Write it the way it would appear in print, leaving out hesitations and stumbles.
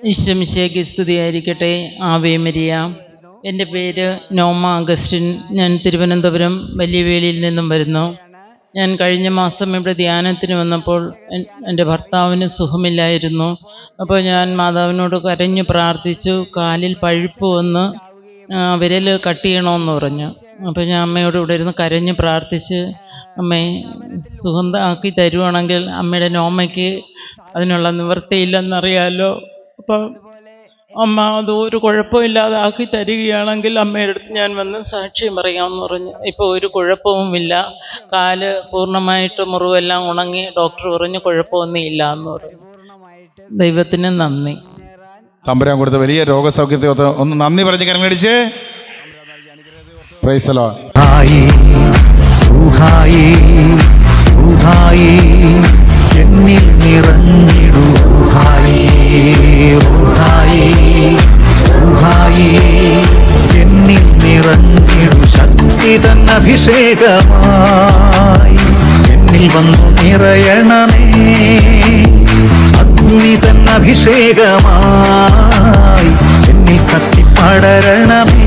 ഈശോമിശിഹായ്ക്ക് സ്തുതിയായിരിക്കട്ടെ. Ave Maria. എൻ്റെ പേര് നോമ അഗസ്റ്റിൻ. ഞാൻ തിരുവനന്തപുരം വലിയവേലിയിൽ നിന്നും വരുന്നു. ഞാൻ കഴിഞ്ഞ മാസം ഇവിടെ ധ്യാനത്തിന് വന്നപ്പോൾ എൻ്റെ ഭർത്താവിന് സുഖമില്ലായിരുന്നു. അപ്പോൾ ഞാൻ മാതാവിനോട് കരഞ്ഞു പ്രാർത്ഥിച്ചു. കാലിൽ പഴുപ്പ് വന്ന് വിരൽ കട്ട് ചെയ്യണമെന്ന് പറഞ്ഞു. അപ്പോൾ ഞാൻ അമ്മയോട് ഇവിടെ ഇരുന്ന് കരഞ്ഞ് പ്രാർത്ഥിച്ച്, അമ്മേ സുഖം ആക്കി തരുവാണെങ്കിൽ അമ്മയുടെ നോമയ്ക്ക് അതിനുള്ള നിവൃത്തിയില്ലെന്നറിയാലോ. അപ്പം അമ്മ അത് ഒരു കുഴപ്പമില്ലാതെ ആക്കി തരികയാണെങ്കിൽ അമ്മയുടെ അടുത്ത് ഞാൻ വന്ന് സാക്ഷ്യം പറയാമെന്ന് പറഞ്ഞു. ഇപ്പോൾ ഒരു കുഴപ്പവുമില്ല. കാല് പൂർണ്ണമായിട്ട് മുറിവെല്ലാം ഉണങ്ങി. ഡോക്ടർ പറഞ്ഞു കുഴപ്പമൊന്നും ഇല്ല എന്ന് പറഞ്ഞു. ദൈവത്തിന് നന്ദി. തമ്പുരാൻ കൊടുത്ത വലിയ രോഗസൗഖ്യത്തെ ഒന്ന് നന്ദി പറഞ്ഞ് കരങ്ങളടിച്ച് പ്രൈസ് ദി ലോർഡ്. എന്നിൽ നിറഞ്ഞിടൂ എന്നിൽ നിറഞ്ഞിടൂ ശക്തി തൻ അഭിഷേകമായി എന്നിൽ വന്നു നിറയണമേ. അഗ്നി തൻ അഭിഷേകമായി എന്നിൽ കത്തിപ്പടരണമേ.